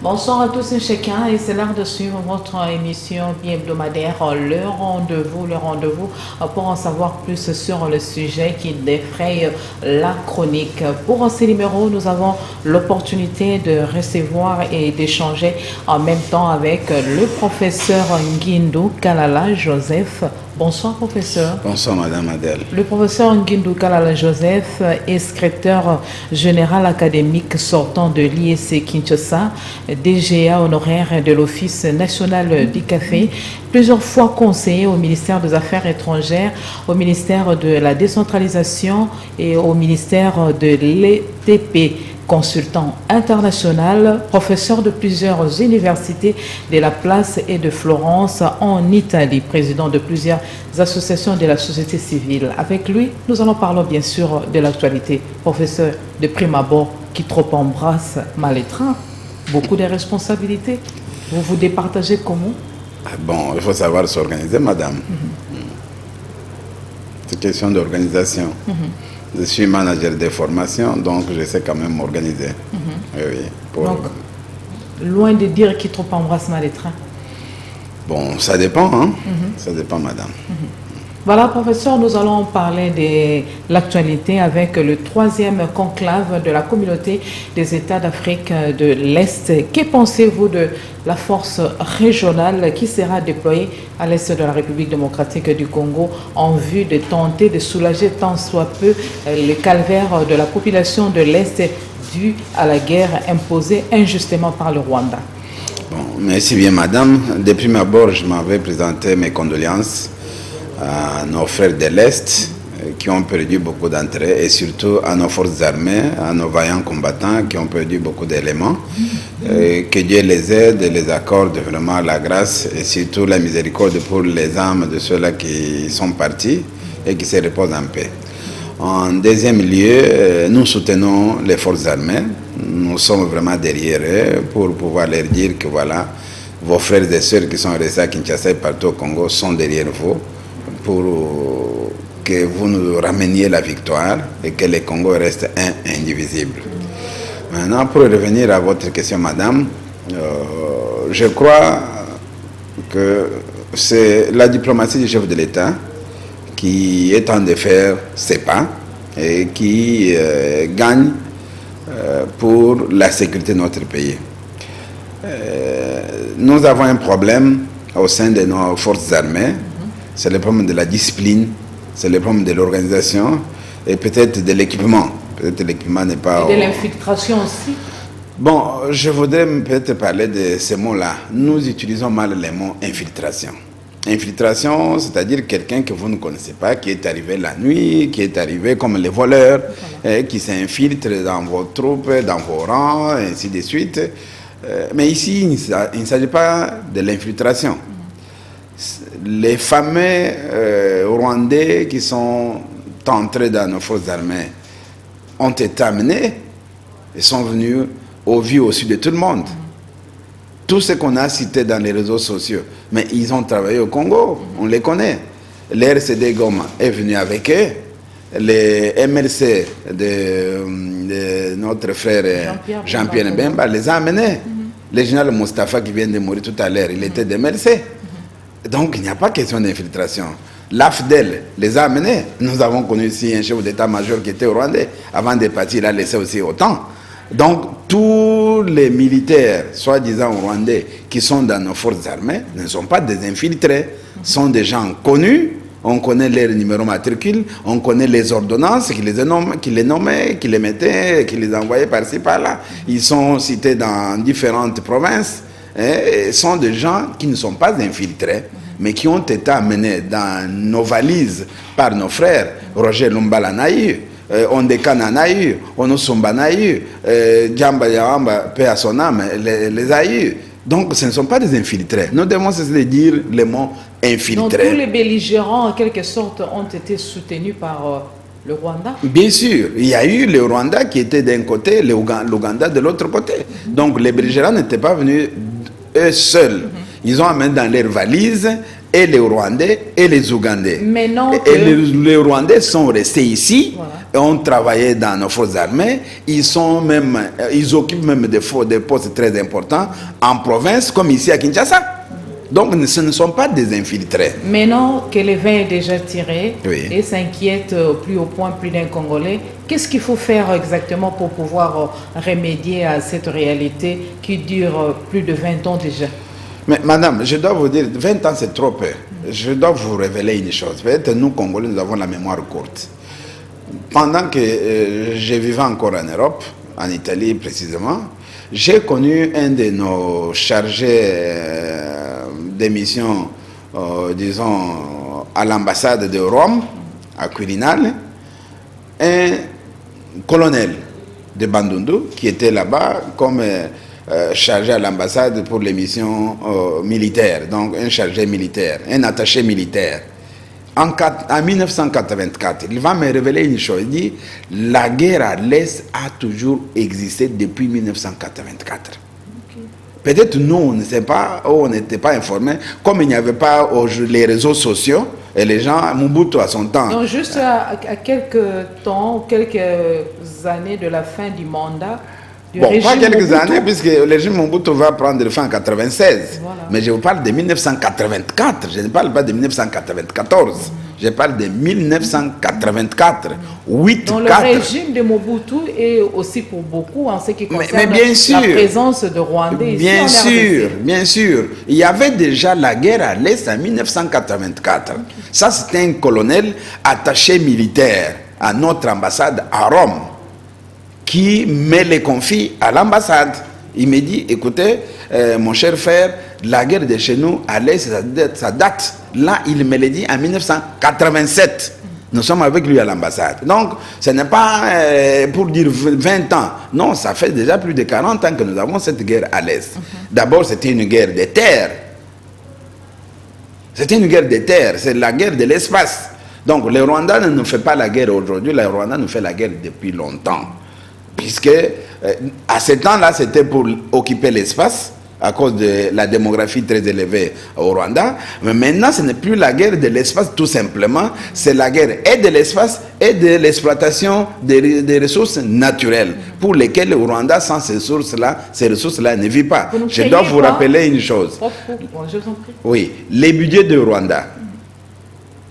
Bonsoir à tous et chacun, et c'est l'heure de suivre votre émission bi-hebdomadaire, le rendez-vous pour en savoir plus sur le sujet qui défraye la chronique. Pour ces numéros, nous avons l'opportunité de recevoir et d'échanger en même temps avec le professeur Nguindou Kalala Joseph. Bonsoir professeur. Bonsoir Madame Adèle. Le professeur Nguindou Kalala Joseph est secrétaire général académique sortant de l'IEC Kinshasa, DGA honoraire de l'Office national du café, plusieurs fois conseiller au ministère des Affaires étrangères, au ministère de la décentralisation et au ministère de l'ETP. Consultant international, professeur de plusieurs universités de la Place et de Florence en Italie, président de plusieurs associations de la société civile. Avec lui, nous allons parler bien sûr de l'actualité. Professeur, de prime abord, qui trop embrasse mal étreint, beaucoup de responsabilités. Vous vous départagez comment? Bon, il faut savoir s'organiser, madame. C'est question d'organisation. Je suis manager de formation, donc je sais quand même m'organiser. Oui, donc, loin de dire qui trop embrasse mal étreint. Bon, ça dépend, hein. Ça dépend, madame. Voilà, professeur, nous allons parler de l'actualité avec le 3e conclave de la communauté des États d'Afrique de l'Est. Que pensez-vous de la force régionale qui sera déployée à l'Est de la République démocratique du Congo en vue de tenter de soulager tant soit peu le calvaire de la population de l'Est dû à la guerre imposée injustement par le Rwanda? Bon, merci bien, madame. Depuis ma abord, je m'avais présenté mes condoléances à nos frères de l'Est qui ont perdu beaucoup d'entrées et surtout à nos forces armées, à nos vaillants combattants qui ont perdu beaucoup d'éléments. Que Dieu les aide et les accorde vraiment la grâce et surtout la miséricorde pour les âmes de ceux-là qui sont partis et qui se reposent en paix. En deuxième lieu, nous soutenons les forces armées. Nous sommes vraiment derrière eux pour pouvoir leur dire que voilà, vos frères et sœurs qui sont restés à Kinshasa et partout au Congo sont derrière vous, pour que vous nous rameniez la victoire et que le Congo reste indivisible. Maintenant, pour revenir à votre question, madame, je crois que c'est la diplomatie du chef de l'État qui est en train de faire ses pas et qui gagne pour la sécurité de notre pays. Nous avons un problème au sein de nos forces armées. C'est le problème de la discipline, c'est le problème de l'organisation et peut-être de l'équipement. Peut-être l'équipement n'est pas... Et de l'infiltration aussi. Bon, je voudrais peut-être parler de ces mots-là. Nous utilisons mal les mots infiltration. Infiltration, c'est-à-dire quelqu'un que vous ne connaissez pas, qui est arrivé la nuit, qui est arrivé comme les voleurs, qui s'infiltre dans vos troupes, dans vos rangs, et ainsi de suite. Mais ici, il ne s'agit pas de l'infiltration. Les fameux Rwandais qui sont entrés dans nos forces armées ont été amenés et sont venus au vu au-dessus de tout le monde. Tout ce qu'on a cité dans les réseaux sociaux, mais ils ont travaillé au Congo, on les connaît. L'RCD Goma est venu avec eux, les MLC de notre frère Jean-Pierre Mbemba les a amenés. Le général Mustafa qui vient de mourir tout à l'heure, il était de MLC. Donc il n'y a pas question d'infiltration. L'AFDEL les a amenés. Nous avons connu ici un chef d'état-major qui était au Rwanda. Avant de partir, il a laissé aussi autant. Donc tous les militaires, soi-disant rwandais, qui sont dans nos forces armées, ne sont pas des infiltrés. Sont des gens connus. On connaît leur numéro matricule, on connaît les ordonnances qui les nommaient, qui les mettaient, qui les envoyaient par-ci, par-là. Ils sont cités dans différentes provinces. Et sont des gens qui ne sont pas infiltrés, mais qui ont été amenés dans nos valises par nos frères. Roger Lumbala Naï, Ondekana Naï, Onosumba Naï, Djamba Yahamba, paix à son âme, les a eu. Donc ce ne sont pas des infiltrés. Nous devons cesser de dire le mot infiltré. Donc tous les belligérants, en quelque sorte, ont été soutenus par le Rwanda? Bien sûr, il y a eu le Rwanda qui était d'un côté, l'Ouganda de l'autre côté. Donc les belligérants n'étaient pas venus eux seuls. Ils ont amené dans leurs valises et les Rwandais et les Ougandais. Mais non et les Rwandais sont restés ici, voilà, ont travaillé dans nos forces armées, ils occupent même des postes très importants en province, comme ici à Kinshasa. Donc ce ne sont pas des infiltrés. Maintenant que le vin est déjà tiré, Oui. et s'inquiète plus au point plus d'un Congolais, qu'est-ce qu'il faut faire exactement pour pouvoir remédier à cette réalité qui dure plus de 20 ans déjà? Mais madame, je dois vous dire, 20 ans c'est trop peu. Je dois vous révéler une chose. Peut-être nous, Congolais, nous avons la mémoire courte. Pendant que je vivais encore en Europe, en Italie précisément, j'ai connu un de nos chargés de mission, disons, à l'ambassade de Rome, à Quirinal, un colonel de Bandundu qui était là-bas comme chargé à l'ambassade pour les missions militaires, donc un chargé militaire, un attaché militaire. En 1984, il va me révéler une chose. Il dit la guerre à l'Est a toujours existé depuis 1984. Peut-être nous, on ne sait pas, on n'était pas informés. Comme il n'y avait pas les réseaux sociaux, et les gens, Mobutu à son temps. Donc juste à quelques temps, quelques années de la fin du mandat du régime pas quelques Mobutu, années, puisque le régime Mobutu va prendre fin en 1996. Voilà. Mais je vous parle de 1984, je ne parle pas de 1994. Je parle de 1984. 8, donc 4. le régime de Mobutu est aussi pour beaucoup en ce qui concerne bien sûr, la présence de Rwandais ici bien en sûr, RDC. bien sûr. Il y avait déjà la guerre à l'Est en 1984. Ça, c'était un colonel attaché militaire à notre ambassade à Rome qui met les conflits à l'ambassade. Il me dit, écoutez, mon cher frère, la guerre de chez nous à l'Est, ça date. Là, il me l'a dit en 1987. Nous sommes avec lui à l'ambassade. Donc, ce n'est pas pour dire 20 ans. Non, ça fait déjà plus de 40 ans que nous avons cette guerre à l'Est. D'abord, c'était une guerre des terres. C'était une guerre des terres. C'est la guerre de l'espace. Donc, le Rwanda ne nous fait pas la guerre aujourd'hui. Le Rwanda nous fait la guerre depuis longtemps. Puisque, à ce temps-là, c'était pour occuper l'espace, à cause de la démographie très élevée au Rwanda. Mais maintenant, ce n'est plus la guerre de l'espace tout simplement, c'est la guerre et de l'espace et de l'exploitation des ressources naturelles, pour lesquelles le Rwanda, sans ces ressources-là ne vit pas. Je dois vous rappeler une chose. Je vous en prie. Oui, le budget de Rwanda,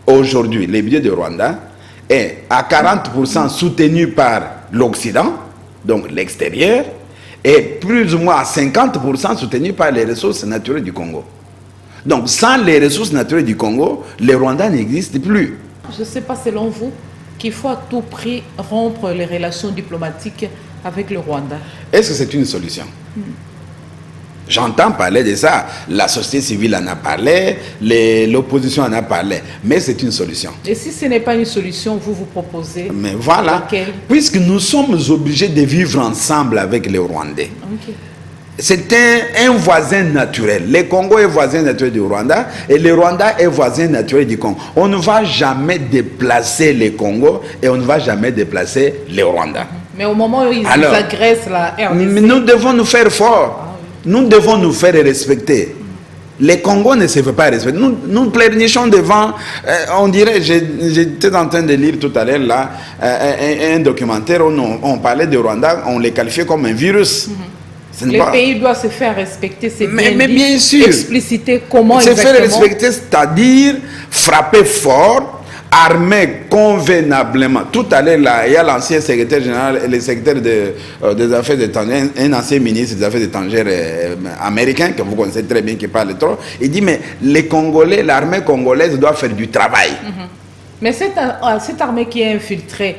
aujourd'hui, le budget de Rwanda est à 40% soutenu par l'Occident, donc l'extérieur, et plus ou moins à 50% soutenu par les ressources naturelles du Congo. Donc, sans les ressources naturelles du Congo, le Rwanda n'existe plus. Je ne sais pas, selon vous, qu'il faut à tout prix rompre les relations diplomatiques avec le Rwanda. Est-ce que c'est une solution? J'entends parler de ça. La société civile en a parlé, l'opposition en a parlé. Mais c'est une solution. Et si ce n'est pas une solution, vous proposez Mais voilà, laquelle? puisque nous sommes obligés de vivre ensemble avec les Rwandais. Okay. C'est un voisin naturel. Le Congo est voisin naturel du Rwanda et le Rwanda est voisin naturel du Congo. On ne va jamais déplacer le Congo et on ne va jamais déplacer le Rwanda. Mais au moment où ils agressent la RDC... Nous devons nous faire fort. Nous devons nous faire respecter. Les Congos ne se fait pas respecter. Nous pleurnichons devant, on dirait, j'étais en train de lire tout à l'heure là, un documentaire où on parlait de Rwanda, on les qualifiait comme un virus. Les pays doivent se faire respecter, c'est bien sûr. Expliciter comment se exactement. Se faire respecter, c'est-à-dire frapper fort, armé convenablement. Tout à l'heure, là, il y a l'ancien secrétaire général et le secrétaire des Affaires étrangères, un ancien ministre des Affaires étrangères américain, que vous connaissez très bien, qui parle trop. Il dit, mais les Congolais, l'armée congolaise doit faire du travail. Mais cette armée qui est infiltrée,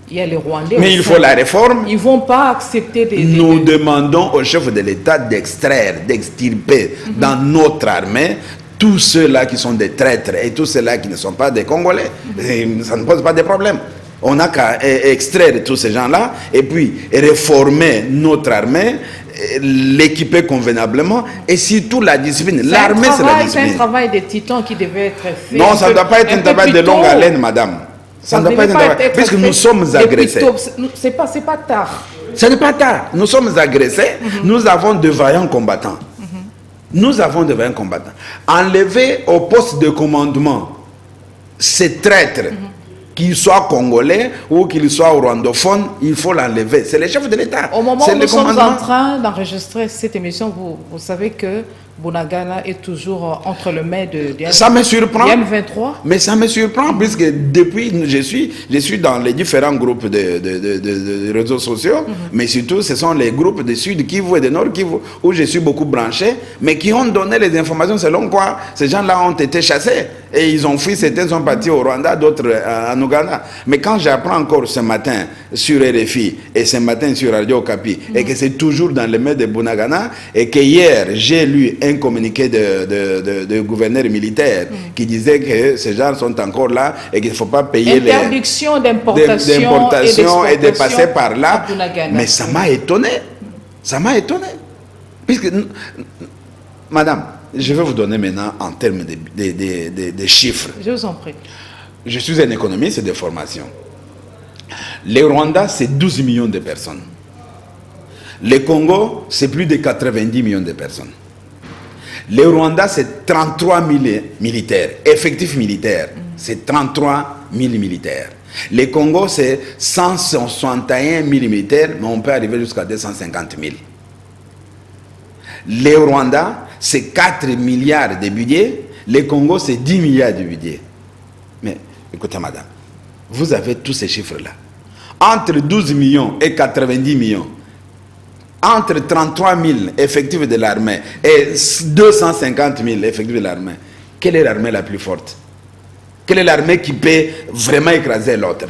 il y a les Rwandais. Mais il faut la réforme. Ils ne vont pas accepter Nous demandons au chef de l'État d'extraire, d'extirper dans notre armée tous ceux-là qui sont des traîtres et tous ceux-là qui ne sont pas des Congolais. Et ça ne pose pas de problème. On n'a qu'à extraire tous ces gens-là et puis réformer notre armée, l'équiper convenablement et surtout la discipline. L'armée, c'est la discipline. C'est un travail de titan qui devait être fait. Non, ça ne doit pas être un travail de longue haleine, madame. Ça ne doit pas être un travail. Puisque nous sommes agressés. C'est pas tard. Ce n'est pas tard. Nous sommes agressés. Nous avons de vaillants combattants. Nous avons de vaillants combattants. Enlever au poste de commandement ces traîtres Qu'il soit congolais ou qu'il soit rwandophone, il faut l'enlever. C'est le chef de l'État. Au moment où nous sommes en train d'enregistrer cette émission, vous savez que Bunagana est toujours entre le mains de ça me surprend. M23. Mais ça me surprend puisque depuis, je suis dans les différents groupes de réseaux sociaux, mais surtout ce sont les groupes de Sud Kivu et de Nord Kivu où je suis beaucoup branché, mais qui ont donné les informations selon quoi ces gens-là ont été chassés et ils ont fui, certains sont partis au Rwanda, d'autres en Ouganda. Mais quand j'apprends encore ce matin sur RFI et ce matin sur Radio Okapi et que c'est toujours dans les mains de Bunagana et que hier j'ai lu un communiqué de gouverneur militaire qui disait que ces gens sont encore là et qu'il ne faut pas payer interdiction d'importation et de passer par là. Mais ça m'a étonné. Ça m'a étonné. Puisque, madame, je vais vous donner maintenant en termes de chiffres. Je vous en prie. Je suis un économiste de formation. Le Rwanda, c'est 12 millions de personnes. Le Congo, c'est plus de 90 millions de personnes. Le Rwanda, c'est 33 000 militaires, effectifs militaires. C'est 33 000 militaires. Le Congo, c'est 161 000 militaires, mais on peut arriver jusqu'à 250 000. Le Rwanda, c'est 4 milliards de budget. Le Congo, c'est 10 milliards de budget. Mais écoutez, madame, vous avez tous ces chiffres-là. Entre 12 millions et 90 millions, entre 33 000 effectifs de l'armée et 250 000 effectifs de l'armée, quelle est l'armée la plus forte? Quelle est l'armée qui peut vraiment écraser l'autre?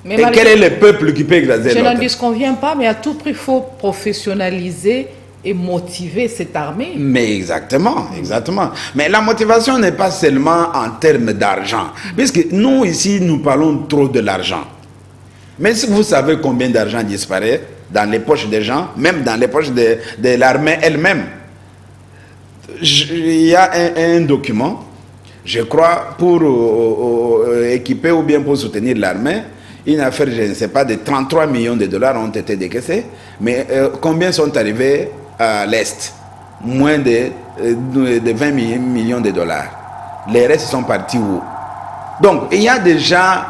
Et quel est le peuple qui peut écraser l'autre? Je n'en disconviens pas, mais à tout prix, il faut professionnaliser et motiver cette armée. Mais exactement, exactement. Mais la motivation n'est pas seulement en termes d'argent. Puisque nous, ici, nous parlons trop de l'argent. Mais si vous savez combien d'argent disparaît dans les poches des gens, même dans les poches de l'armée elle-même. Il y a un document, je crois, pour équiper ou bien pour soutenir l'armée. Une affaire, je ne sais pas, de 33 millions de dollars ont été décaissés. Mais combien sont arrivés à l'Est? Moins de 20 millions de dollars. Les restes sont partis où? Donc, il y a déjà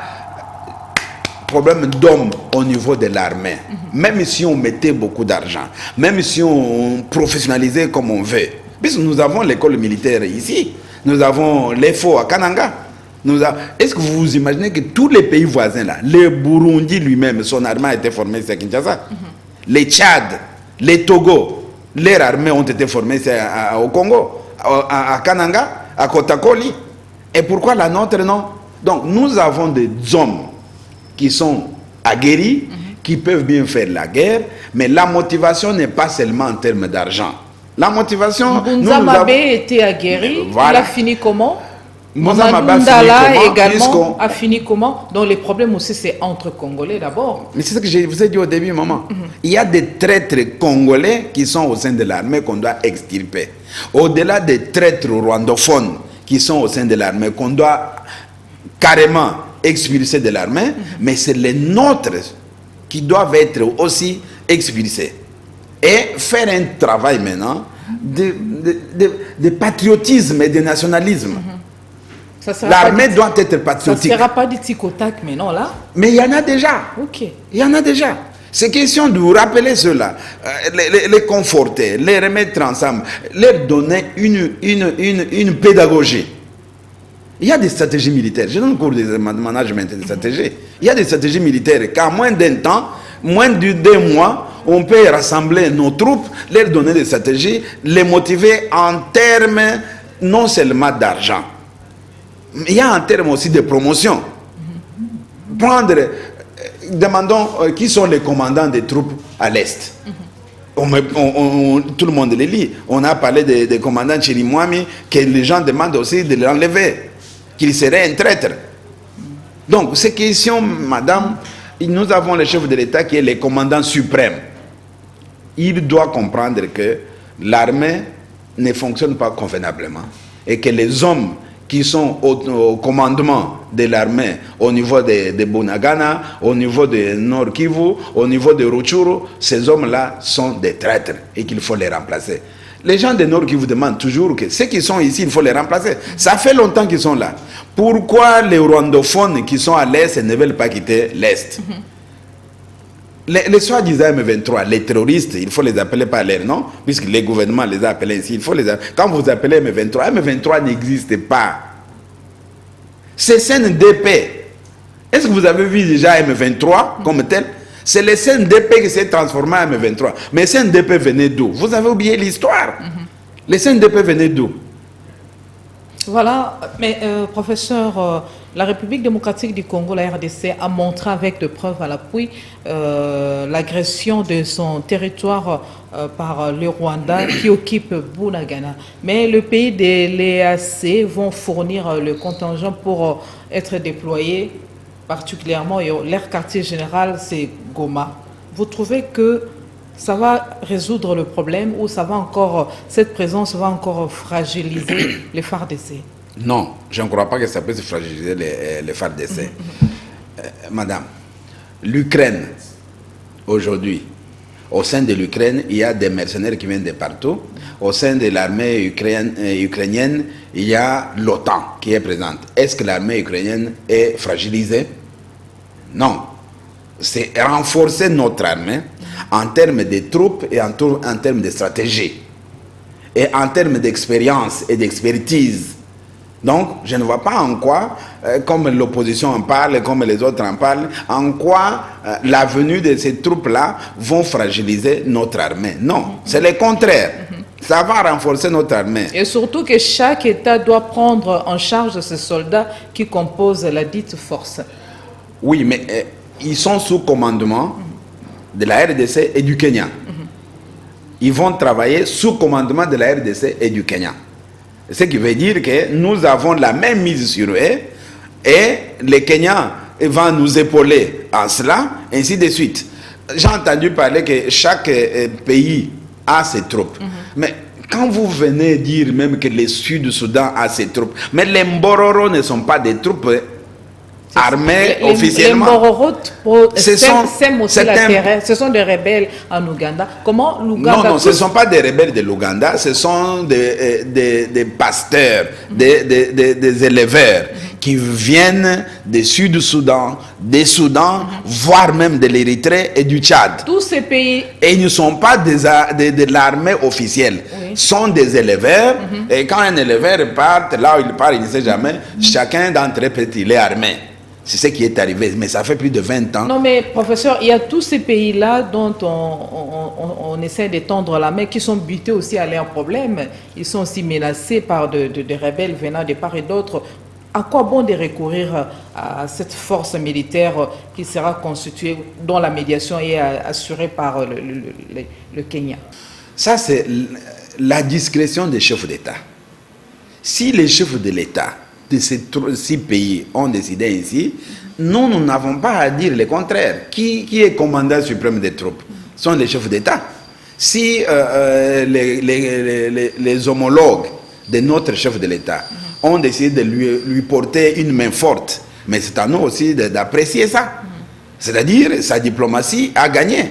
problème d'hommes au niveau de l'armée. Même si on mettait beaucoup d'argent, même si on professionnalisait comme on veut. Puisque nous avons l'école militaire ici, nous avons l'EFO à Kananga. Est-ce que vous vous imaginez que tous les pays voisins là, le Burundi lui-même, son armée a été formée à Kinshasa, les Tchad, les Togo, leurs armées ont été formées au Congo, à Kananga, à Kotakoli. Et pourquoi la nôtre non? Donc nous avons des hommes qui sont aguerris, qui peuvent bien faire la guerre, mais la motivation n'est pas seulement en termes d'argent. La motivation... Mbunza Mabé était aguerri, voilà. Il a fini comment? Mandala également a fini comment? Donc les problèmes aussi c'est entre Congolais d'abord. Mais c'est ce que je vous ai dit au début, maman. Il y a des traîtres congolais qui sont au sein de l'armée qu'on doit extirper. Au-delà des traîtres rwandophones qui sont au sein de l'armée qu'on doit carrément expulsés de l'armée, mais c'est les nôtres qui doivent être aussi expulsés. Et faire un travail maintenant de patriotisme et de nationalisme. L'armée doit être patriotique. Ça ne sera pas du tic-au-tac maintenant là? Mais il y en a déjà. Ok. Il y en a déjà. C'est question de vous rappeler cela, les conforter, les remettre ensemble, leur donner une pédagogie. Il y a des stratégies militaires. Je donne le cours de management et de stratégie. Il y a des stratégies militaires qu'en moins d'un temps, moins de 2 mois, on peut rassembler nos troupes, leur donner des stratégies, les motiver en termes non seulement d'argent. Il y a en termes aussi de promotion. Demandons qui sont les commandants des troupes à l'Est. Tout le monde les lit. On a parlé des commandants Chirimwami, que les gens demandent aussi de l'enlever, qu'il serait un traître. Donc, ces questions, madame, nous avons le chef de l'État qui est le commandant suprême. Il doit comprendre que l'armée ne fonctionne pas convenablement et que les hommes qui sont au commandement de l'armée au niveau de Bunagana, au niveau de Nord Kivu, au niveau de Rutshuru, ces hommes-là sont des traîtres et qu'il faut les remplacer. Les gens du Nord qui vous demandent toujours que ceux qui sont ici, il faut les remplacer. Ça fait longtemps qu'ils sont là. Pourquoi les rwandophones qui sont à l'Est ne veulent pas quitter l'Est? Les soi-disant M23, les terroristes, il faut les appeler par leur nom, puisque les gouvernements les a appelés ici. Il faut les appeler. Quand vous appelez M23, M23 n'existe pas. C'est CNDP. Est-ce que vous avez vu déjà M23 comme tel? C'est le CNDP qui s'est transformé en M23. Mais CNDP venait d'où? Vous avez oublié l'histoire. Les CNDP venaient d'où? Voilà, mais professeur, la République démocratique du Congo, la RDC, a montré avec de preuves à l'appui l'agression de son territoire par le Rwanda qui occupe Bunagana. Mais le pays de l'EAC vont fournir le contingent pour être déployé, particulièrement leur quartier général, c'est Goma. Vous trouvez que ça va résoudre le problème ou ça va encore, cette présence va encore fragiliser les FARDC? Non, je ne crois pas que ça peut se fragiliser les FARDC. Madame, l'Ukraine, aujourd'hui, au sein de l'Ukraine, il y a des mercenaires qui viennent de partout. Au sein de l'armée ukrainienne, il y a l'OTAN qui est présente. Est-ce que l'armée ukrainienne est fragilisée? Non. C'est renforcer notre armée en termes de troupes et en termes de stratégie. Et en termes d'expérience et d'expertise. Donc, je ne vois pas en quoi, comme l'opposition en parle, comme les autres en parlent, en quoi la venue de ces troupes-là vont fragiliser notre armée. Non, c'est le contraire. Ça va renforcer notre armée. Et surtout que chaque État doit prendre en charge ces soldats qui composent la dite force. Oui, mais ils sont sous commandement de la RDC et du Kenya. Ils vont travailler sous commandement de la RDC et du Kenya. Ce qui veut dire que nous avons la même mise sur eux et les Kenyans vont nous épauler en cela, ainsi de suite. J'ai entendu parler que chaque pays a ses troupes. Mais quand vous venez dire même que le Sud-Soudan a ses troupes, mais les Mbororo ne sont pas des troupes armées officiellement. Les Mbororo ce sont des rebelles en Ouganda. Comment l'Ouganda... Non, ce ne sont pas des rebelles de l'Ouganda, ce sont des pasteurs, des éleveurs qui viennent du Sud-Soudan, des Soudans, voire même de l'Érythrée et du Tchad. Tous ces pays... Et ils ne sont pas de l'armée officielle. Oui. Sont des éleveurs. Et quand un éleveur part, là où il part, il ne sait jamais, chacun d'entre eux, il est armé. C'est ce qui est arrivé, mais ça fait plus de 20 ans. Non, mais professeur, il y a tous ces pays-là dont on essaie d'étendre la main, qui sont butés aussi à leurs problèmes. Ils sont aussi menacés par des rebelles venant de part et d'autre. À quoi bon de recourir à cette force militaire qui sera constituée, dont la médiation est assurée par le Kenya? Ça, c'est la discrétion des chefs d'État. Si les chefs de l'État de ces 6 pays ont décidé ainsi, nous n'avons pas à dire le contraire. Qui est commandant suprême des troupes? Ce sont les chefs d'État. Si les homologues de notre chef de l'État ont décidé de lui porter une main forte, mais c'est à nous aussi d'apprécier ça. C'est-à-dire, sa diplomatie a gagné.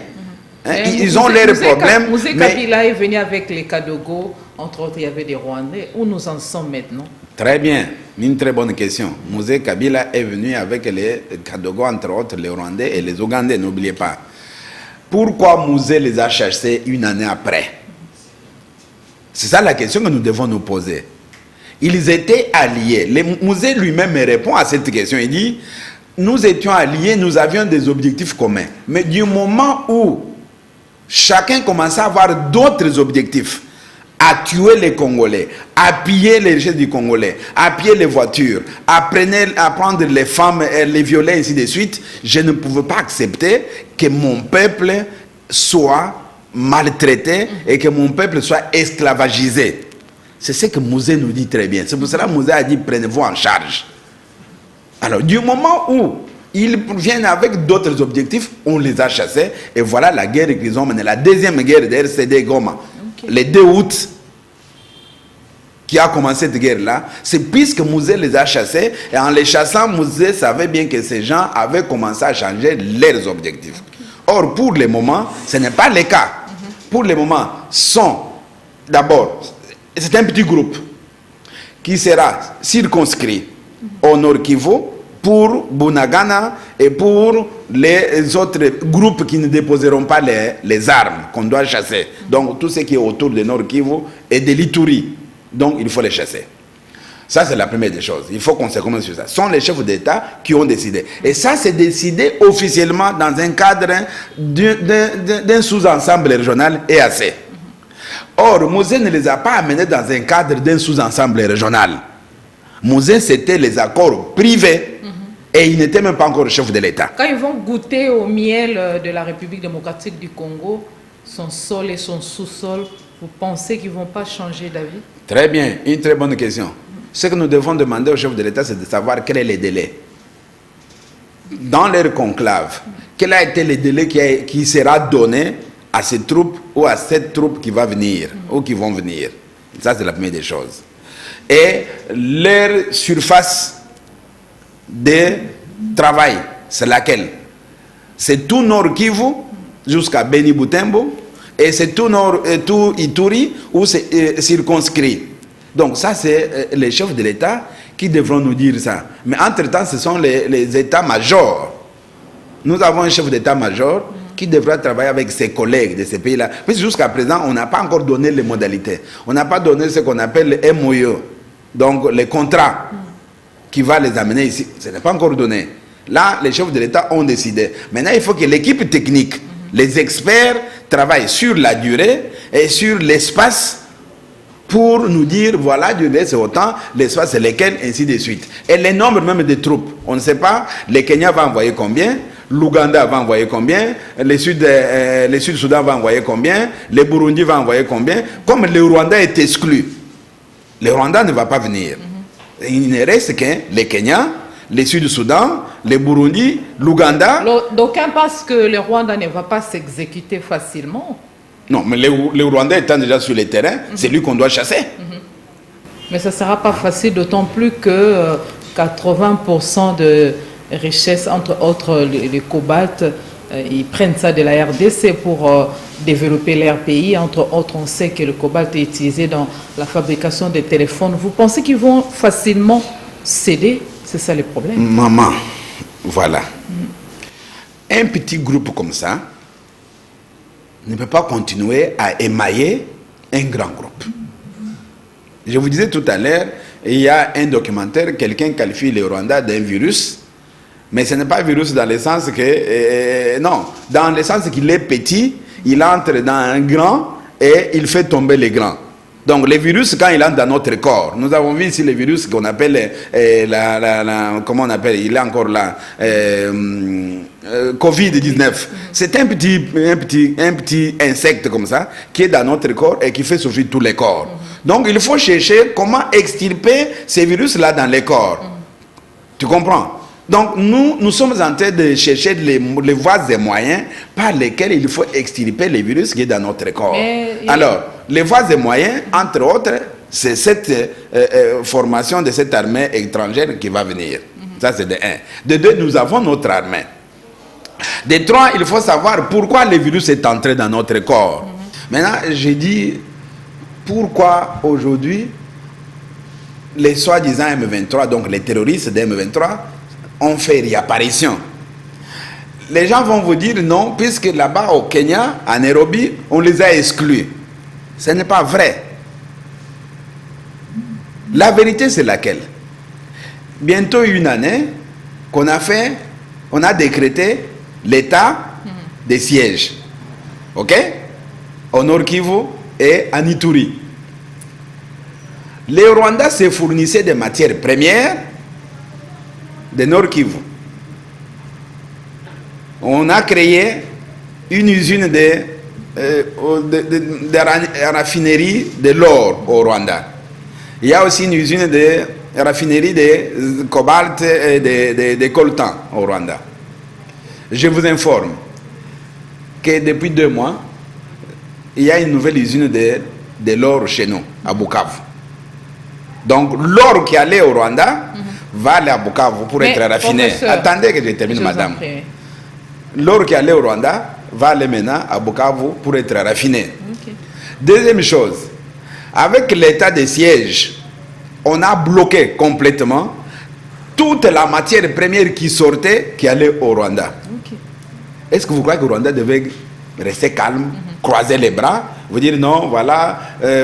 Ils ont leurs problèmes. Mouzé Kabila est venu avec les Kadogo, entre autres, il y avait des Rwandais. Où nous en sommes maintenant? Très bien, une très bonne question. Mouzé Kabila est venu avec les Kadogo, entre autres, les Rwandais et les Ougandais, n'oubliez pas. Pourquoi Mouzé les a chassés une année après? C'est ça la question que nous devons nous poser. Ils étaient alliés. Mouzé lui-même répond à cette question. Il dit, nous étions alliés, nous avions des objectifs communs. Mais du moment où chacun commençait à avoir d'autres objectifs, à tuer les Congolais, à piller les richesses du Congolais, à piller les voitures, à prendre les femmes, les violer, ainsi de suite, je ne pouvais pas accepter que mon peuple soit maltraité et que mon peuple soit esclavagisé. C'est ce que Mouzé nous dit très bien. C'est pour cela que Mouzé a dit, prenez-vous en charge. Alors, du moment où ils viennent avec d'autres objectifs, on les a chassés, et voilà la guerre qu'ils ont menée, la deuxième guerre de RCD Goma. Le 2 août, qui a commencé cette guerre-là, c'est puisque Mouzé les a chassés, et en les chassant, Mouzé savait bien que ces gens avaient commencé à changer leurs objectifs. Or, pour le moment, ce n'est pas le cas. Pour le moment, sont d'abord, c'est un petit groupe qui sera circonscrit au Nord Kivu pour Bunagana et pour les autres groupes qui ne déposeront pas les armes qu'on doit chasser. Donc tout ce qui est autour de Nord Kivu et de l'Ituri. Donc il faut les chasser. Ça, c'est la première des choses. Il faut qu'on se commence sur ça. Ce sont les chefs d'État qui ont décidé. Et ça, c'est décidé officiellement dans un cadre d'un sous-ensemble régional EAC. Or, Mosè ne les a pas amenés dans un cadre d'un sous-ensemble régional. Mosè, c'était les accords privés et il n'était même pas encore chef de l'État. Quand ils vont goûter au miel de la République démocratique du Congo, son sol et son sous-sol, vous pensez qu'ils ne vont pas changer d'avis? Très bien, une très bonne question. Ce que nous devons demander au chef de l'État, c'est de savoir quel est le délai. Dans leur conclave, quel a été le délai qui sera donné à ces troupes ou à cette troupe qui va venir ou qui vont venir. Ça, c'est la première des choses. Et leur surface de travail, c'est laquelle? C'est tout Nord Kivu jusqu'à Beni Butembo et c'est tout tout Ituri où c'est circonscrit. Donc ça, c'est les chefs de l'État qui devront nous dire ça. Mais entre-temps, ce sont les états-majors. Nous avons un chef d'état-major qui devra travailler avec ses collègues de ces pays-là. Puisque jusqu'à présent, on n'a pas encore donné les modalités. On n'a pas donné ce qu'on appelle le MOE, donc les contrats qui va les amener ici. Ce n'est pas encore donné. Là, les chefs de l'État ont décidé. Maintenant, il faut que l'équipe technique, les experts, travaillent sur la durée et sur l'espace pour nous dire, voilà, durée c'est autant, l'espace c'est lesquels, ainsi de suite. Et les nombres même des troupes, on ne sait pas, le Kenya va envoyer combien, l'Ouganda va envoyer combien, le Sud-Soudan va envoyer combien, le Burundi va envoyer combien. Comme le Rwanda est exclu, le Rwanda ne va pas venir. Il ne reste que le Kenya, le Sud-Soudan, le Burundi, l'Ouganda. D'aucuns pensent que le Rwanda ne va pas s'exécuter facilement. Non, mais le Rwandais étant déjà sur le terrain, c'est lui qu'on doit chasser. Mais ça ne sera pas facile, d'autant plus que 80% de richesses, entre autres le cobalt, ils prennent ça de la RDC pour développer leur pays. Entre autres, on sait que le cobalt est utilisé dans la fabrication des téléphones. Vous pensez qu'ils vont facilement céder? C'est ça le problème. Maman, voilà. Un petit groupe comme ça ne peut pas continuer à émailler un grand groupe. Je vous disais tout à l'heure, il y a un documentaire, quelqu'un qualifie le Rwanda d'un virus, mais ce n'est pas un virus dans le sens que... non, dans le sens qu'il est petit, il entre dans un grand et il fait tomber les grands. Donc le virus, quand il entre dans notre corps, nous avons vu ici le virus qu'on appelle, comment on appelle, il est encore là, Covid-19. C'est un petit insecte comme ça, qui est dans notre corps et qui fait souffrir tous les corps. Donc il faut chercher comment extirper ces virus-là dans les corps. Tu comprends? Donc nous sommes en train de chercher les voies et moyens par lesquels il faut extirper les virus qui est dans notre corps. Alors, les voies et moyens, entre autres, c'est cette formation de cette armée étrangère qui va venir. Ça, c'est de un. De deux, nous avons notre armée. De trois, il faut savoir pourquoi le virus est entré dans notre corps. Maintenant, j'ai dit, pourquoi aujourd'hui, les soi-disant M23, donc les terroristes de M23, ont fait réapparition. Les gens vont vous dire non, puisque là-bas au Kenya, à Nairobi, on les a exclus. Ce n'est pas vrai. La vérité, c'est laquelle? Bientôt une année qu'on a fait, on a décrété l'état de siège. OK? Au Nord Kivu et en Ituri. Les Rwandais se fournissaient des matières premières de Nord Kivu. On a créé une usine de raffinerie de l'or au Rwanda. Il y a aussi une usine de raffinerie de cobalt et de coltan au Rwanda. Je vous informe que depuis 2 mois, il y a une nouvelle usine de l'or chez nous, à Bukavu. Donc l'or qui allait au Rwanda va aller à Bukavu pour être raffiné. Attendez que je termine, madame. L'or qui allait au Rwanda va aller maintenant à Bukavu pour être raffiné. Deuxième chose, avec l'état de siège, on a bloqué complètement toute la matière première qui sortait, qui allait au Rwanda. Ok. Est-ce que vous croyez que le Rwanda devait rester calme, croiser les bras, vous dire non, voilà,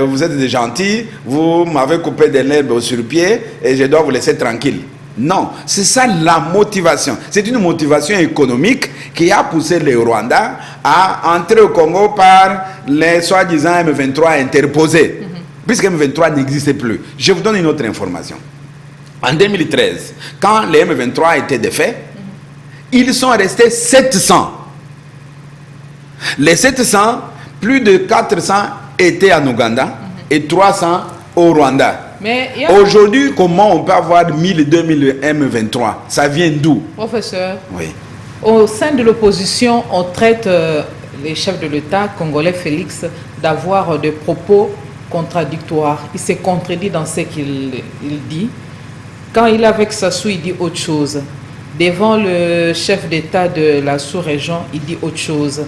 vous êtes des gentils, vous m'avez coupé de l'herbe sur le pied et je dois vous laisser tranquille? Non, c'est ça la motivation. C'est une motivation économique qui a poussé le Rwanda à entrer au Congo par les soi-disant M23 interposés, puisque M23 n'existait plus. Je vous donne une autre information. En 2013, quand les M23 étaient défaits, ils sont restés 700. Les 700, plus de 400 étaient en Ouganda et 300 au Rwanda. Aujourd'hui, comment on peut avoir 1000, 2000 M23? Ça vient d'où? Professeur, oui. Au sein de l'opposition, on traite les chefs de l'État congolais, Félix, d'avoir des propos contradictoires. Il s'est contredit dans ce qu'il dit. Quand il est avec Sassou, il dit autre chose. Devant le chef d'État de la sous-région, il dit autre chose.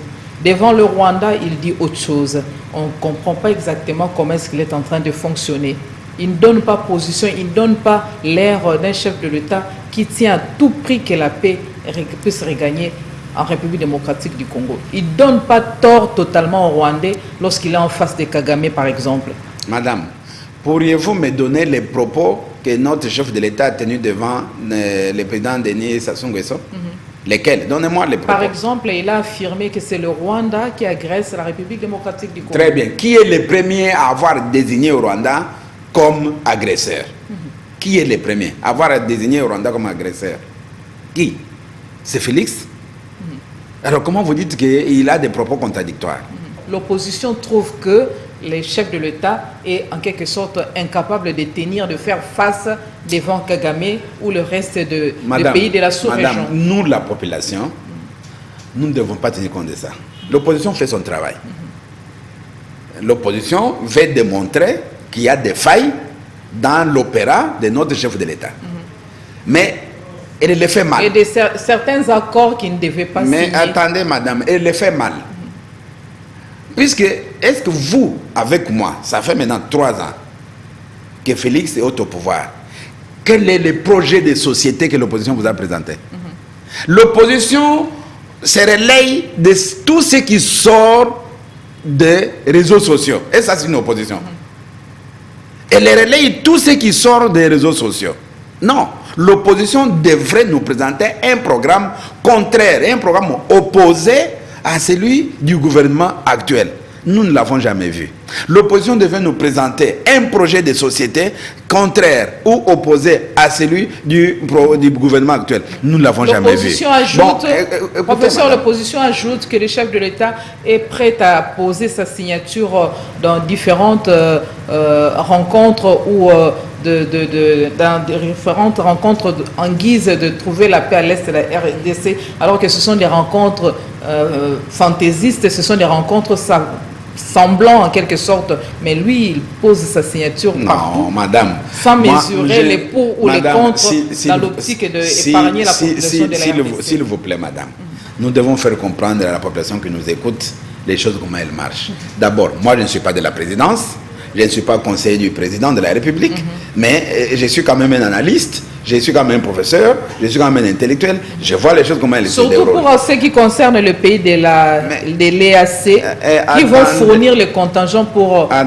Devant le Rwanda, il dit autre chose. On ne comprend pas exactement comment est-ce qu'il est en train de fonctionner. Il ne donne pas position, il ne donne pas l'air d'un chef de l'État qui tient à tout prix que la paix puisse regagner en République démocratique du Congo. Il ne donne pas tort totalement au Rwandais lorsqu'il est en face de Kagame, par exemple. Madame, pourriez-vous me donner les propos que notre chef de l'État a tenus devant le président Denis Sassou Nguesso? Lesquels? Donnez-moi les propos. Par exemple, il a affirmé que c'est le Rwanda qui agresse la République démocratique du Congo. Très bien. Qui est le premier à avoir désigné au Rwanda comme agresseur? Qui est le premier à avoir désigné au Rwanda comme agresseur? Qui? C'est Félix? Alors comment vous dites qu'il a des propos contradictoires? L'opposition trouve que les chefs de l'État est en quelque sorte incapable de tenir, de faire face devant Kagame ou le reste des pays de la sous-région. Madame, nous, la population, nous ne devons pas tenir compte de ça. L'opposition fait son travail. L'opposition veut démontrer qu'il y a des failles dans l'opéra de notre chef de l'État. Mais elle le fait mal. Et de certains accords qui ne devaient pas signer. Mais attendez, madame, elle le fait mal. Puisque, est-ce que vous, avec moi, ça fait maintenant 3 ans que Félix est au pouvoir, quel est le projet de société que l'opposition vous a présenté? L'opposition se relaye de tout ce qui sort des réseaux sociaux. Et ça, c'est une opposition. Elle relaye tout ce qui sort des réseaux sociaux. Non, l'opposition devrait nous présenter un programme contraire, un programme opposé à celui du gouvernement actuel. Nous ne l'avons jamais vu. L'opposition devait nous présenter un projet de société contraire ou opposé à celui du gouvernement actuel. Nous ne l'avons jamais vu. Professeur, l'opposition ajoute que le chef de l'État est prêt à poser sa signature dans différentes rencontres ou dans différentes rencontres en guise de trouver la paix à l'est de la RDC, alors que ce sont des rencontres fantaisistes, ce sont des rencontres semblant en quelque sorte, mais lui il pose sa signature partout, madame, sans mesurer les pour ou les contre dans l'optique d'épargner la population de la RDC. S'il vous plaît, madame, nous devons faire comprendre à la population qui nous écoute les choses, comment elles marchent. D'abord, moi je ne suis pas de la présidence, je ne suis pas conseiller du président de la République, mais je suis quand même un analyste, je suis quand même un professeur, je suis quand même un intellectuel, je vois les choses comment elles se déroulent. Surtout pour ce qui concerne le pays de l'EAC, qui vont fournir les contingents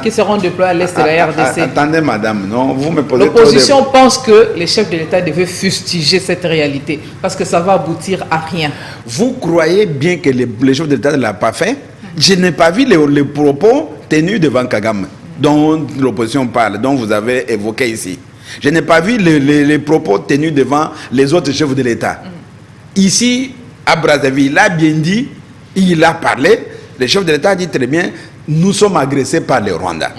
qui seront déployés à l'est de la RDC. Attendez, madame, non, vous me posez... L'opposition pense que les chefs de l'État devaient fustiger cette réalité, parce que ça va aboutir à rien. Vous croyez bien que les chefs de l'État ne l'ont pas fait? Je n'ai pas vu les propos tenus devant Kagame, dont l'opposition parle, dont vous avez évoqué ici. Je n'ai pas vu les propos tenus devant les autres chefs de l'État. Ici, à Brazzaville, il a bien dit, il a parlé, le chef de l'État a dit très bien, nous sommes agressés par le Rwanda.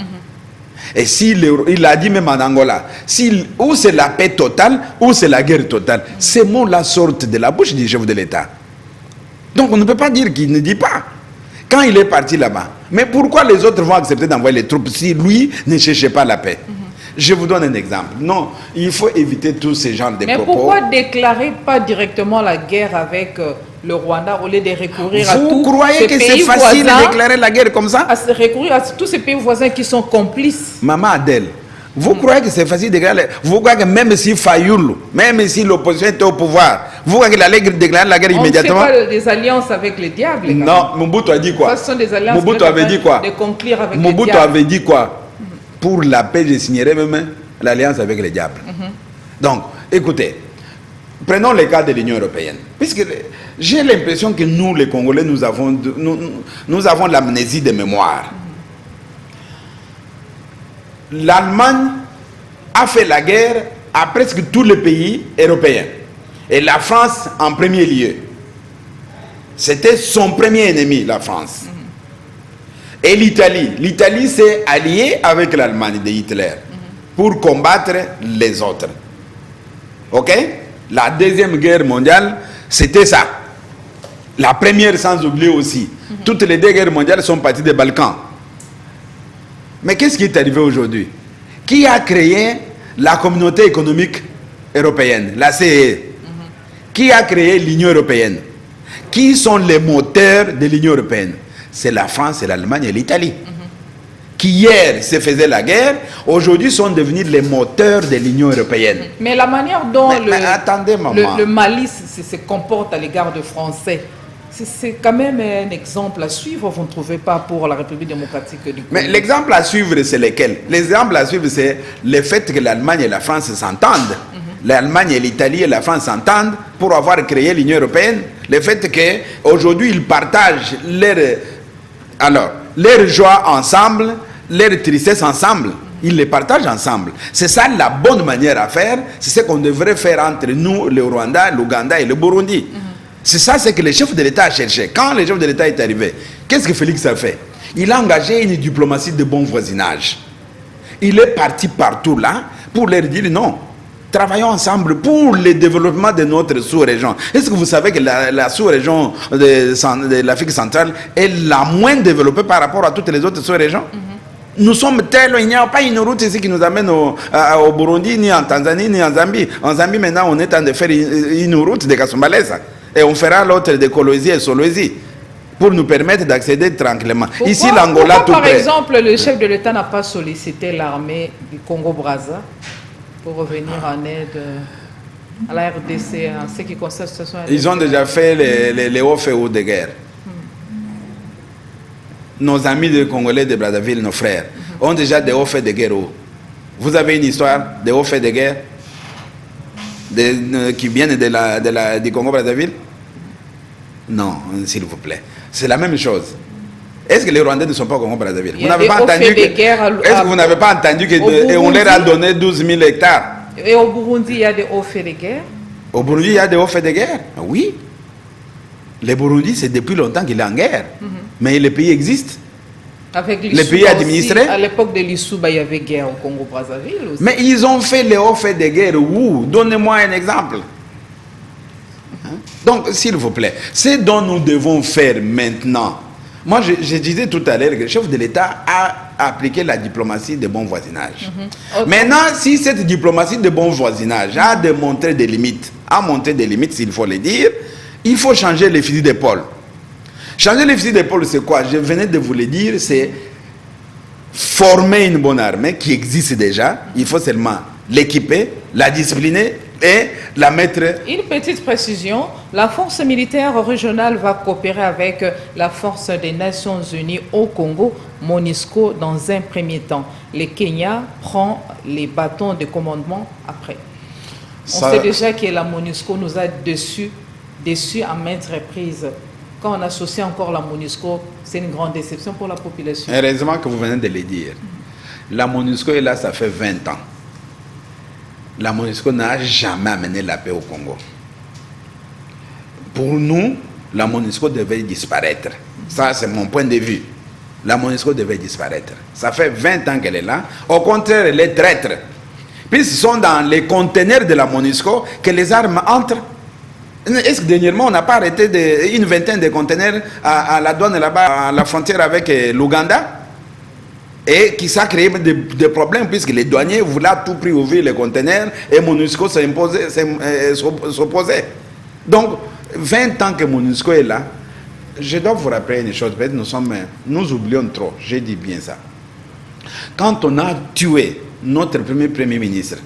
Et il a dit même en Angola, ou c'est la paix totale, ou c'est la guerre totale. Ces mots-là sortent de la bouche du chef de l'État. Donc on ne peut pas dire qu'il ne dit pas. Quand il est parti là-bas, mais pourquoi les autres vont accepter d'envoyer les troupes si lui ne cherchait pas la paix? Je vous donne un exemple. Non, il faut éviter tous ces genres de propos. Mais pourquoi déclarer pas directement la guerre avec le Rwanda, au lieu de recourir à Vous tous croyez ces que c'est pays facile voisins, de déclarer la guerre comme ça? à recourir à tous ces pays voisins qui sont complices? Maman Adèle, vous croyez que c'est facile de déclarer? Vous croyez que même si Fayoulou, même si l'opposition était au pouvoir, vous croyez qu'il allait déclarer la guerre immédiatement? On ne fait pas des alliances avec les diables. Les gars. Non, Mobutu a dit quoi? Ce sont des alliances Mobutu avait dit quoi? de conclure avec les Mobutu diables. avait dit quoi? Pour la paix, je signerai même l'alliance avec les diables. Donc, écoutez, prenons le cas de l'Union européenne. Puisque j'ai l'impression que nous, les Congolais, nous avons l'amnésie de mémoire. L'Allemagne a fait la guerre à presque tous les pays européens. Et la France en premier lieu. C'était son premier ennemi, la France. Et l'Italie. L'Italie s'est alliée avec l'Allemagne de Hitler pour combattre les autres. Ok? La deuxième guerre mondiale, c'était ça. La première sans oublier aussi. Toutes les deux guerres mondiales sont parties des Balkans. Mais qu'est-ce qui est arrivé aujourd'hui? Qui a créé la communauté économique européenne, la CE? Qui a créé l'Union européenne? Qui sont les moteurs de l'Union européenne? C'est la France, l'Allemagne et l'Italie. Qui hier se faisaient la guerre, aujourd'hui sont devenus les moteurs de l'Union européenne. Mais la manière dont attendez, maman. le Mali se comporte à l'égard des Français, c'est quand même un exemple à suivre, vous ne trouvez pas, pour la République démocratique du Congo? Mais l'exemple à suivre, c'est lequel? L'exemple à suivre, c'est le fait que l'Allemagne et la France s'entendent. L'Allemagne et l'Italie et la France s'entendent pour avoir créé l'Union européenne. Le fait qu'aujourd'hui, ils partagent leur joie ensemble, leur tristesse ensemble. Ils les partagent ensemble. C'est ça la bonne manière à faire. C'est ce qu'on devrait faire entre nous, le Rwanda, l'Ouganda et le Burundi. C'est ça ce que le chef de l'État a cherché. Quand le chef de l'État est arrivé, qu'est-ce que Félix a fait? Il a engagé une diplomatie de bon voisinage. Il est parti partout là pour leur dire non. Travaillons ensemble pour le développement de notre sous-région. Est-ce que vous savez que la sous-région de l'Afrique centrale est la moins développée par rapport à toutes les autres sous-régions? Nous sommes tellement, il n'y a pas une route ici qui nous amène au Burundi, ni en Tanzanie, ni en Zambie. En Zambie, maintenant, on est en train de faire une route de Kasumbalesa. Et on fera l'autre de Kolwezi et Solwezi pour nous permettre d'accéder tranquillement. Ici, l'Angola, tout près. Par près. exemple, le chef de l'État n'a pas sollicité l'armée du Congo-Brazza pour revenir en aide à la RDC en ce qui concerne la situation. Ils ont déjà fait les hauts feux de guerre. Nos amis de Congolais de Brazzaville, nos frères, ont déjà des hauts faits de guerre. Vous avez une histoire des hauts faits de guerre qui viennent du Congo-Brazzaville? Non, s'il vous plaît. C'est la même chose. Est-ce que les Rwandais ne sont pas au Congo-Brazzaville? Vous n'avez pas entendu est-ce que vous n'avez pas entendu qu'on leur a donné 12 000 hectares? Et au Burundi, il y a des hauts faits de guerre? Au Burundi, il y a des hauts faits de guerre? Oui. Le Burundi, c'est depuis longtemps qu'il est en guerre. Mais le pays existe. Avec les pays administrés. À l'époque de l'Issouba, il y avait guerre au Congo-Brazzaville aussi. Mais ils ont fait les hauts faits de guerre où? Donnez-moi un exemple. Donc, s'il vous plaît, ce dont nous devons faire maintenant. Moi, je disais tout à l'heure que le chef de l'État a appliqué la diplomatie de bon voisinage. Maintenant, si cette diplomatie de bon voisinage a démontré des limites, s'il faut le dire, il faut changer les fusils d'épaule. Changer les fusils d'épaule, c'est quoi? Je venais de vous le dire, c'est former une bonne armée qui existe déjà. Il faut seulement l'équiper, la discipliner et la mettre... Une petite précision, la force militaire régionale va coopérer avec la force des Nations Unies au Congo, MONUSCO, dans un premier temps. Le Kenya prend les bâtons de commandement après. On sait déjà que la MONUSCO nous a déçus à maintes reprises. Quand on associe encore la MONUSCO, c'est une grande déception pour la population. Heureusement que vous venez de le dire. La MONUSCO est là, ça fait 20 ans. La MONUSCO n'a jamais amené la paix au Congo. Pour nous, la MONUSCO devait disparaître. Ça, c'est mon point de vue. La MONUSCO devait disparaître. Ça fait 20 ans qu'elle est là. Au contraire, elle est traître. Puis ce sont dans les conteneurs de la MONUSCO que les armes entrent. Est-ce que dernièrement, on n'a pas arrêté une vingtaine de conteneurs à la douane là-bas, à la frontière avec l'Ouganda? Et qui ça a créé des problèmes puisque les douaniers voulaient à tout prix ouvrir les conteneurs et MONUSCO s'opposait. Donc, 20 ans que MONUSCO est là, je dois vous rappeler une chose, peut-être nous oublions trop, j'ai dit bien ça. Quand on a tué notre premier ministre,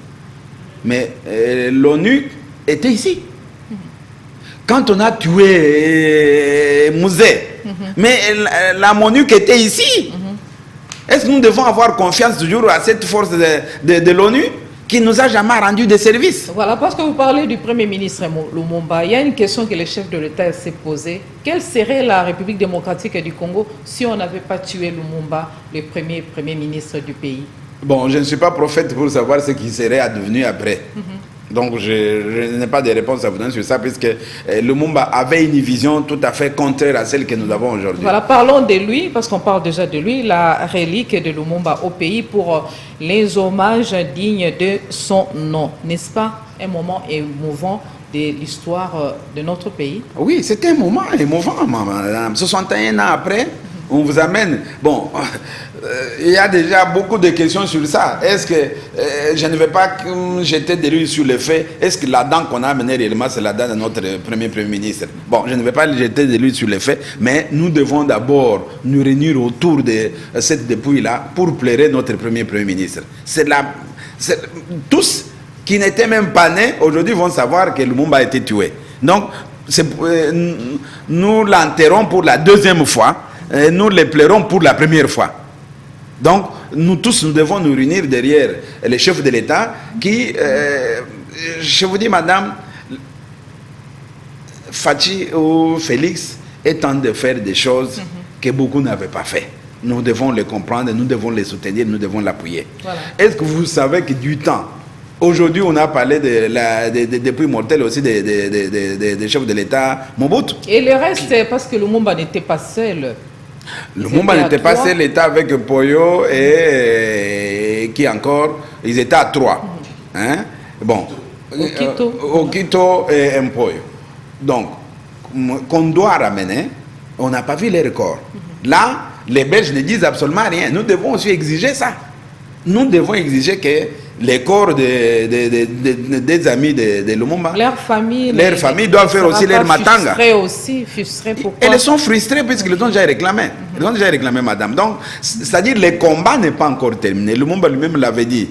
mais l'ONU était ici. Quand on a tué Mouzé, mais la MONUC était ici. Est-ce que nous devons avoir confiance toujours à cette force de l'ONU qui ne nous a jamais rendu de service? Voilà, parce que vous parlez du Premier ministre Lumumba, il y a une question que le chef de l'État s'est posée. Quelle serait la République démocratique du Congo si on n'avait pas tué Lumumba, le premier ministre du pays? Bon, je ne suis pas prophète pour savoir ce qui serait advenu après. Donc, je n'ai pas de réponse à vous donner sur ça, puisque Lumumba avait une vision tout à fait contraire à celle que nous avons aujourd'hui. Voilà, parlons de lui, parce qu'on parle déjà de lui, la relique de Lumumba au pays pour les hommages dignes de son nom. N'est-ce pas un moment émouvant de l'histoire de notre pays? Oui, c'était un moment émouvant, madame. 61 ans après, on vous amène. Bon, il y a déjà beaucoup de questions sur ça. Est-ce que je ne vais pas jeter de l'huile sur le fait? Est-ce que la dent qu'on a amenée réellement, c'est la dent de notre premier ministre? Bon, je ne vais pas jeter de l'huile sur le fait, mais nous devons d'abord nous réunir autour de cette dépouille-là pour pleurer notre premier ministre. Tous qui n'étaient même pas nés, aujourd'hui vont savoir que Lumumba a été tué. Donc, nous l'enterrons pour la deuxième fois. Nous les pleurons pour la première fois. Donc, nous tous, nous devons nous réunir derrière les chefs de l'État qui, je vous dis, madame, Fachi ou Félix est en train de faire des choses que beaucoup n'avaient pas fait. Nous devons les comprendre, nous devons les soutenir, nous devons l'appuyer. Voilà. Est-ce que vous savez que du temps, aujourd'hui, on a parlé des puits mortels aussi des chefs de l'État Mobutu. Et le reste, c'est parce que Lumumba n'était pas seul. Lumumba n'était pas seul, l'État avec Poyo et qui encore, ils étaient à 3. Hein? Bon, Okito et Mpoyo. Donc, qu'on doit ramener, on n'a pas vu les records. Là, les Belges ne disent absolument rien. Nous devons aussi exiger ça. Nous devons exiger que les corps des amis de Lumumba, leur famille doivent faire aussi leur matanga. Frustrées, elles sont frustrées puisqu'ils ont déjà réclamé. Ils ont déjà réclamé, madame. Donc, c'est-à-dire le combat n'est pas encore terminé. Lumumba lui-même l'avait dit.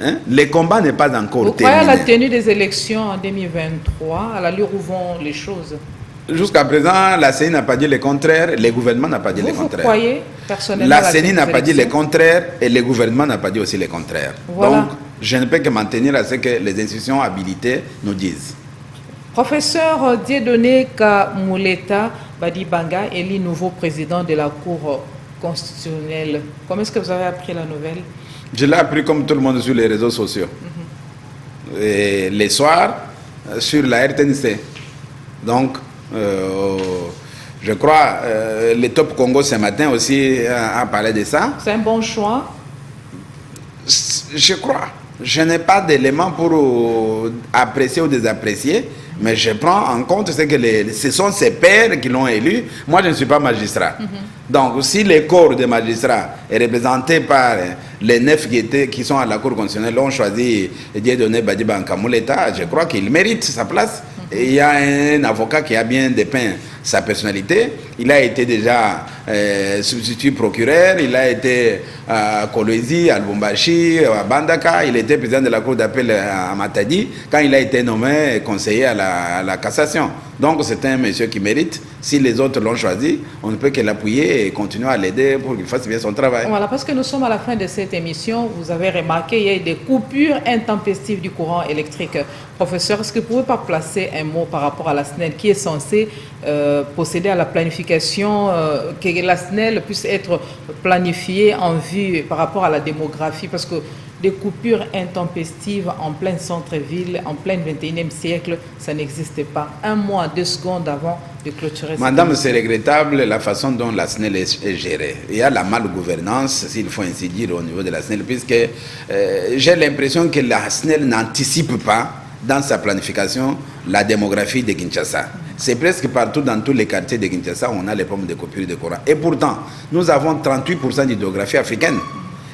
Hein? Le combat n'est pas encore terminé. Vous croyez à la tenue des élections en 2023, à l'allure où vont les choses? Jusqu'à présent, la CENI n'a pas dit le contraire, le gouvernement n'a pas dit le contraire. Vous croyez personnellement? La CENI n'a pas dit le contraire et le gouvernement n'a pas dit aussi le contraire. Voilà. Donc, je ne peux que m'en tenir à ce que les institutions habilitées nous disent. Professeur Dieudonné Kamuleta Badibanga, élu nouveau président de la Cour constitutionnelle. Comment est-ce que vous avez appris la nouvelle? Je l'ai appris comme tout le monde sur les réseaux sociaux. Et les soirs, sur la RTNC. Donc, je crois le Top Congo ce matin aussi a parlé de ça. C'est un bon choix? Je crois. Je n'ai pas d'éléments pour apprécier ou désapprécier, mais je prends en compte ce que ce sont ses pairs qui l'ont élu. Moi, je ne suis pas magistrat. Donc, si le corps des magistrats est représenté par les 9 qui sont à la Cour constitutionnelle, ont choisi Dieudonné Badibanga Kamuleta, je crois qu'il mérite sa place. Et il y a un avocat qui a bien dépeint sa personnalité. Il a été déjà substitut procureur, il a été à Kolwezi, à Lubumbashi, à Bandaka, il était président de la cour d'appel à Matadi quand il a été nommé conseiller à la cassation. Donc c'est un monsieur qui mérite. Si les autres l'ont choisi, on ne peut que l'appuyer et continuer à l'aider pour qu'il fasse bien son travail. Voilà, parce que nous sommes à la fin de cette émission. Vous avez remarqué, il y a eu des coupures intempestives du courant électrique. Professeur, est-ce que vous pouvez pas placer un mot par rapport à la SNEL qui est censée procéder à la planification, que la SNEL puisse être planifiée en vue par rapport à la démographie? Parce que des coupures intempestives en plein centre-ville, en plein 21e siècle, ça n'existe pas. 1 mois, 2 secondes avant de clôturer. Madame, c'est regrettable la façon dont la SNEL est gérée. Il y a la malgouvernance, s'il faut ainsi dire, au niveau de la SNEL, puisque j'ai l'impression que la SNEL n'anticipe pas dans sa planification la démographie de Kinshasa. C'est presque partout dans tous les quartiers de Kinshasa, on a les problèmes de coupure de courant. Et pourtant, nous avons 38% d'hydrographie africaine.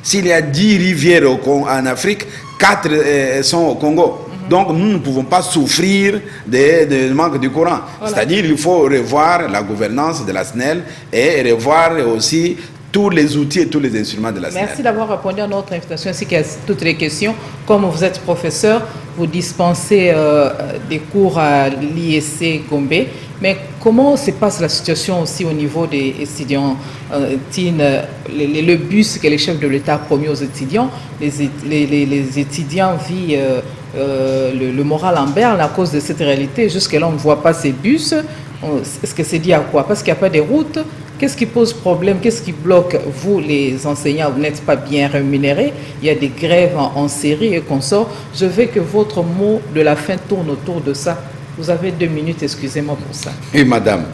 S'il y a 10 rivières en Afrique, 4 sont au Congo. Donc nous ne pouvons pas souffrir de manque du courant. Voilà. C'est-à-dire il faut revoir la gouvernance de la SNEL et revoir aussi tous les outils et tous les instruments de la SNEL. Merci d'avoir répondu à notre invitation ainsi qu'à toutes les questions. Comme vous êtes professeur, vous dispensez des cours à l'ISC Gombe. Mais comment se passe la situation aussi au niveau des étudiants le bus que les chefs de l'État a promis aux étudiants, les étudiants vivent le moral en berne à cause de cette réalité. Jusque-là, on ne voit pas ces bus. Est-ce que c'est dit à quoi? Parce qu'il n'y a pas de route. Qu'est-ce qui pose problème? Qu'est-ce qui bloque? Vous, les enseignants, vous n'êtes pas bien rémunérés. Il y a des grèves en série et consorts. Je veux que votre mot de la fin tourne autour de ça. Vous avez 2 minutes, excusez-moi pour ça. Oui, madame.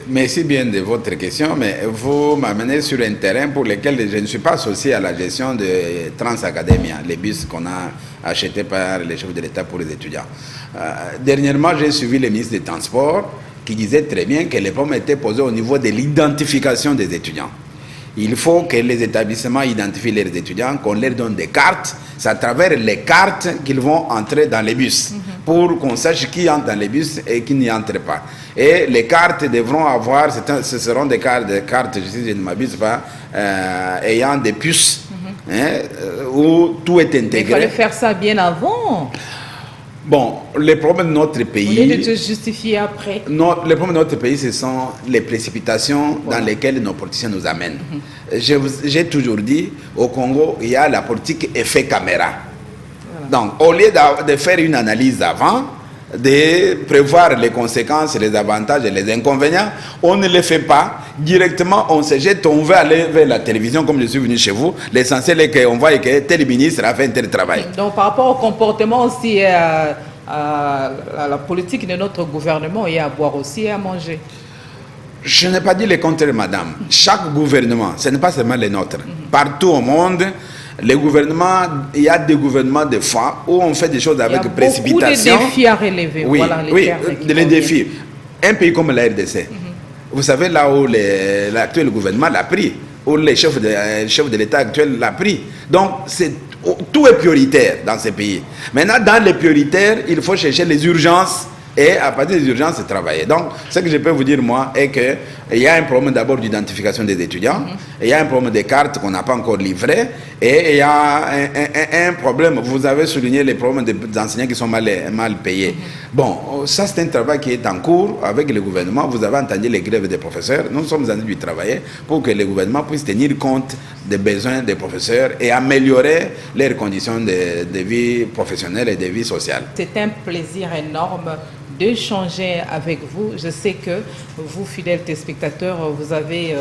Merci bien de votre question, mais vous m'amenez sur un terrain pour lequel je ne suis pas associé à la gestion de Transacademia, les bus qu'on a achetés par les chefs de l'État pour les étudiants. Dernièrement, j'ai suivi le ministre des Transports qui disait très bien que les problèmes étaient posés au niveau de l'identification des étudiants. Il faut que les établissements identifient leurs étudiants, qu'on leur donne des cartes. C'est à travers les cartes qu'ils vont entrer dans les bus, pour qu'on sache qui entre dans les bus et qui n'y entre pas. Et les cartes devront avoir, ce seront des cartes, si je ne m'abuse pas, ayant des puces, où tout est intégré. Il fallait faire ça bien avant. Bon, les problèmes de notre pays... Vous voulez te justifier après? Non, les problèmes de notre pays, ce sont les précipitations dans lesquelles nos politiciens nous amènent. J'ai toujours dit, au Congo, il y a la politique effet caméra. Donc, au lieu de faire une analyse avant, de prévoir les conséquences, les avantages et les inconvénients, on ne le fait pas. Directement, on se jette, on veut aller vers la télévision, comme je suis venu chez vous. L'essentiel est qu'on voit que tel ministre a fait un tel travail. Donc, par rapport au comportement aussi, à la politique de notre gouvernement, il y a à boire aussi et à manger. Je n'ai pas dit le contraire, madame. Chaque gouvernement, ce n'est pas seulement les nôtres. Partout au monde, les gouvernements, il y a des gouvernements de fois où on fait des choses avec précipitation. Il y a beaucoup de défis à relever. Oui, voilà, les défis. Un pays comme la RDC, vous savez là où l'actuel gouvernement l'a pris, où les chefs de l'État actuel l'a pris. Donc, tout est prioritaire dans ces pays. Maintenant, dans les prioritaires, il faut chercher les urgences. Et à partir des urgences, c'est travailler. Donc, ce que je peux vous dire, moi, est qu'il y a un problème d'abord d'identification des étudiants, il y a un problème des cartes qu'on n'a pas encore livrées, et il y a un problème, vous avez souligné les problèmes des enseignants qui sont mal payés. Bon, ça c'est un travail qui est en cours avec le gouvernement. Vous avez entendu les grèves des professeurs. Nous sommes en train de travailler pour que le gouvernement puisse tenir compte des besoins des professeurs et améliorer leurs conditions de vie professionnelle et de vie sociale. C'est un plaisir énorme d'échanger avec vous. Je sais que vous, fidèles téléspectateurs, vous avez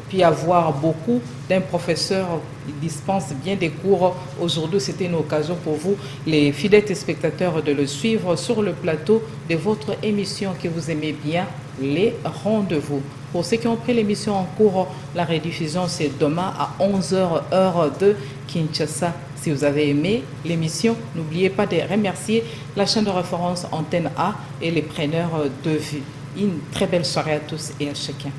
pu avoir beaucoup d'un professeur qui dispense bien des cours. Aujourd'hui, c'était une occasion pour vous, les fidèles téléspectateurs, de le suivre sur le plateau de votre émission que vous aimez bien, Les Rendez-vous. Pour ceux qui ont pris l'émission en cours, la rediffusion, c'est demain à 11h, heure de Kinshasa. Si vous avez aimé l'émission, n'oubliez pas de remercier la chaîne de référence Antenne A et les preneurs de vue. Une très belle soirée à tous et à chacun.